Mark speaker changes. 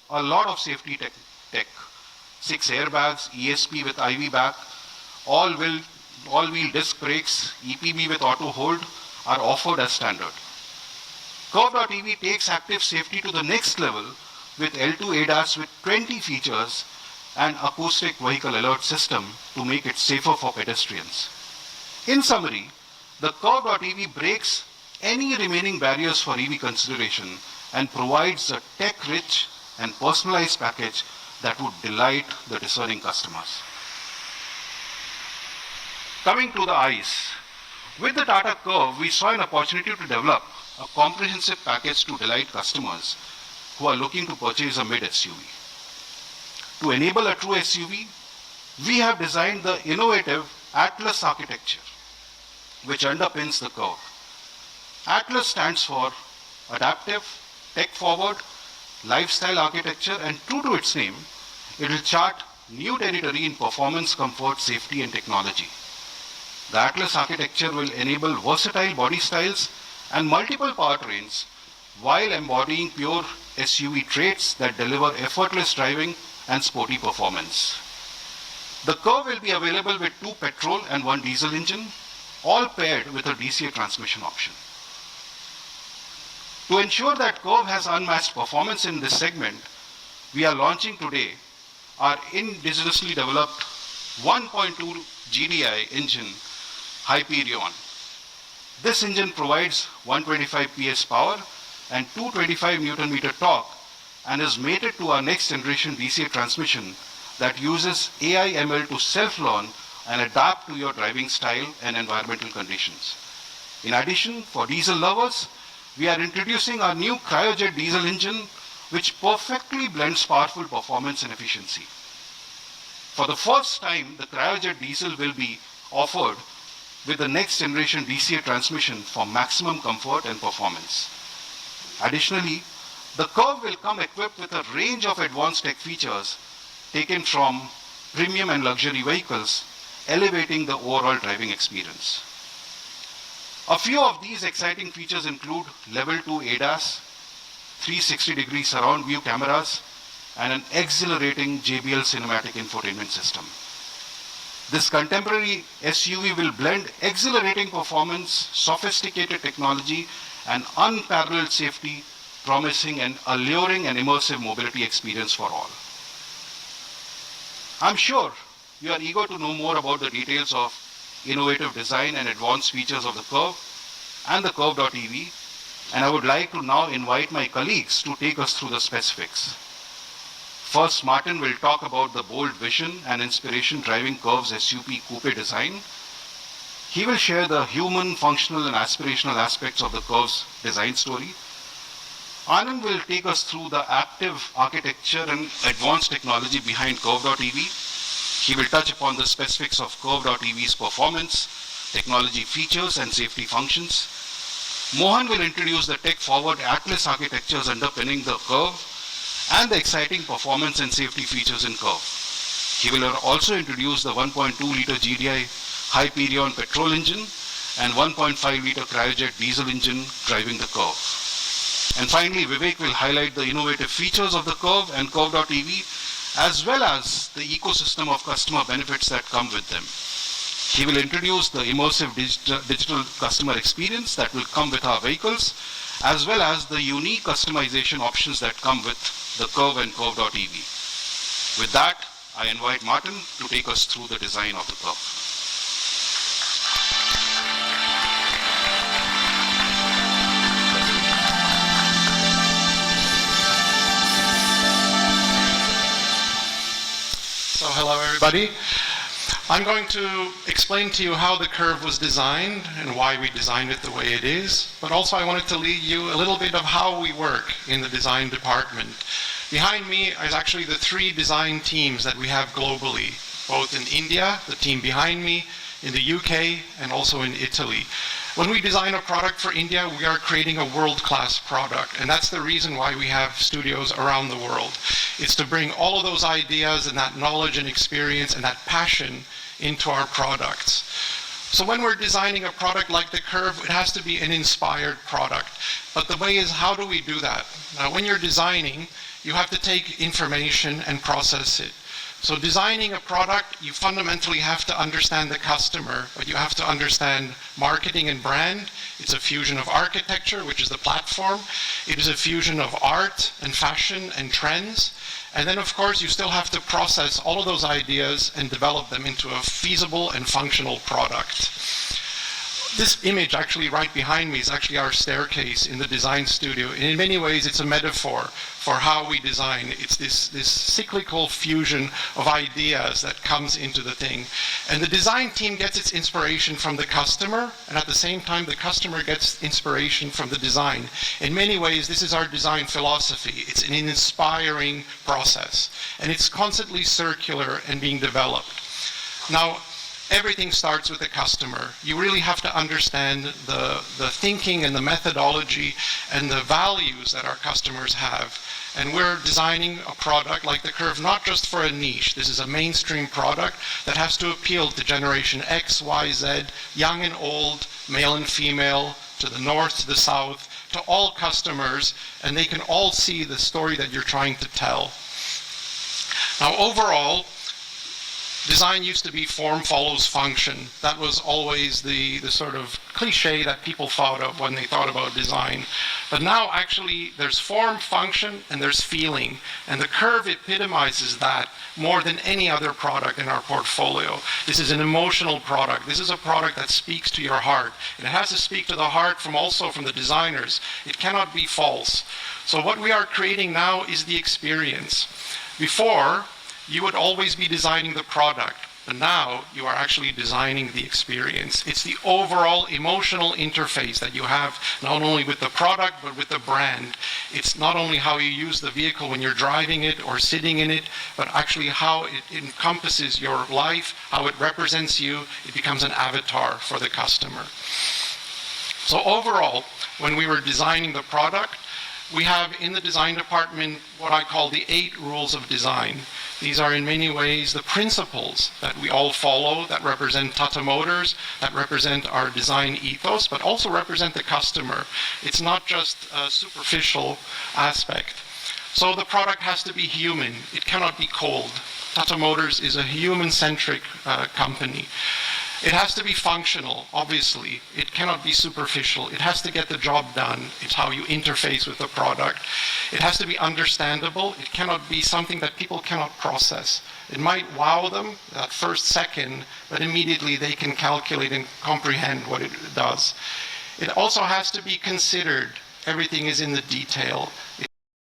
Speaker 1: a lot of safety tech. 6 airbags, ESP with IV back, all-wheel disc brakes, EPB with auto hold are offered as standard. Curvv takes active safety to the next level with L2 ADAS with 20 features and acoustic vehicle alert system to make it safer for pedestrians. In summary, the Curvv breaks any remaining barriers for EV consideration and provides a tech-rich and personalized package that would delight the discerning customers. Coming to the ICE, with the Tata Curvv, we saw an opportunity to develop a comprehensive package to delight customers who are looking to purchase a mid-SUV. To enable a true SUV, we have designed the innovative Atlas architecture, which underpins the Curvv. Atlas stands for adaptive, tech-forward, lifestyle architecture, and true to its name, it will chart new territory in performance, comfort, safety, and technology. The Atlas architecture will enable versatile body styles and multiple powertrains while embodying pure SUV traits that deliver effortless driving and sporty performance. The Curvv will be available with 2 petrol and 1 diesel engine, all paired with a DCA transmission option. To ensure that Curvv has unmatched performance in this segment, we are launching today our indigenously developed 1.2 GDI engine, Hyperion. This engine provides 125 PS power and 225 Nm torque and is mated to our next generation DCA transmission that uses AI ML to self-learn and adapt to your driving style and environmental conditions. In addition, for diesel lovers, we are introducing our new Cryojet diesel engine, which perfectly blends powerful performance and efficiency. For the first time, the Cryojet diesel will be offered with the next generation DCA transmission for maximum comfort and performance. Additionally, the Curvv will come equipped with a range of advanced tech features taken from premium and luxury vehicles, elevating the overall driving experience. A few of these exciting features include Level 2 ADAS, 360-degree surround view cameras, and an exhilarating JBL cinematic infotainment system. This contemporary SUV will blend exhilarating performance, sophisticated technology, and unparalleled safety, promising an alluring and immersive mobility experience for all. I'm sure you are eager to know more about the details of innovative design and advanced features of the Curvv and the curvv, and I would like to now invite my colleagues to take us through the specifics. First, Martin will talk about the bold vision and inspiration driving Curvv's SUV coupe design. He will share the human, functional, and aspirational aspects of the Curvv's design story. Anand will take us through the active architecture and advanced technology behind curvv. He will touch upon the specifics of curvv's performance, technology features, and safety functions. Mohan will introduce the tech-forward Atlas architectures underpinning the Curvv and the exciting performance and safety features in Curvv. He will also introduce the 1.2-liter GDI Hyperion petrol engine and 1.5-liter Cryojet diesel engine driving the Curvv. And finally, Vivek will highlight the innovative features of the Curvv and curvv, as well as the ecosystem of customer benefits that come with them. He will introduce the immersive digital customer experience that will come with our vehicles, as well as the unique customization options that come with the Curvv and curvv. With that, I invite Martin to take us through the design of the Curvv.
Speaker 2: So hello everybody. I'm going to explain to you how the Curvv was designed and why we designed it the way it is, but also I wanted to lead you a little bit of how we work in the design department. Behind me is actually the 3 design teams that we have globally, both in India, the team behind me, in the UK, and also in Italy. When we design a product for India, we are creating a world-class product, and that's the reason why we have studios around the world. It's to bring all of those ideas and that knowledge and experience and that passion into our products. So when we're designing a product like the Curvv, it has to be an inspired product. But the way is, how do we do that? Now, when you're designing, you have to take information and process it. So designing a product, you fundamentally have to understand the customer, but you have to understand marketing and brand. It's a fusion of architecture, which is the platform. It is a fusion of art and fashion and trends. And then, of course, you still have to process all of those ideas and develop them into a feasible and functional product. This image actually right behind me is actually our staircase in the design studio. And in many ways, it's a metaphor for how we design. It's this cyclical fusion of ideas that comes into the thing. And the design team gets its inspiration from the customer, and at the same time, the customer gets inspiration from the design. In many ways, this is our design philosophy. It's an inspiring process, and it's constantly circular and being developed. Now, everything starts with the customer. You really have to understand the thinking and the methodology and the values that our customers have. And we're designing a product like the Curve, not just for a niche. This is a mainstream product that has to appeal to generation X, Y, Z, young and old, male and female, to the north, to the south, to all customers, and they can all see the story that you're trying to tell. Now, overall, design used to be form follows function. That was always the sort of cliche that people thought of when they thought about design. But now actually there's form, function, and there's feeling. And the Curve epitomizes that more than any other product in our portfolio. This is an emotional product. This is a product that speaks to your heart. And it has to speak to the heart also from the designers. It cannot be false. So what we are creating now is the experience. Before, you would always be designing the product, but now you are actually designing the experience. It's the overall emotional interface that you have, not only with the product, but with the brand. It's not only how you use the vehicle when you're driving it or sitting in it, but actually how it encompasses your life, how it represents you. It becomes an avatar for the customer. So overall, when we were designing the product, we have in the design department what I call the 8 rules of design. These are in many ways the principles that we all follow that represent Tata Motors, that represent our design ethos, but also represent the customer. It's not just a superficial aspect. So the product has to be human. It cannot be cold. Tata Motors is a human-centric company. It has to be functional, obviously. It cannot be superficial. It has to get the job done. It's how you interface with the product. It has to be understandable. It cannot be something that people cannot process. It might wow them that first second, but immediately they can calculate and comprehend what it does. It also has to be considered. Everything is in the detail.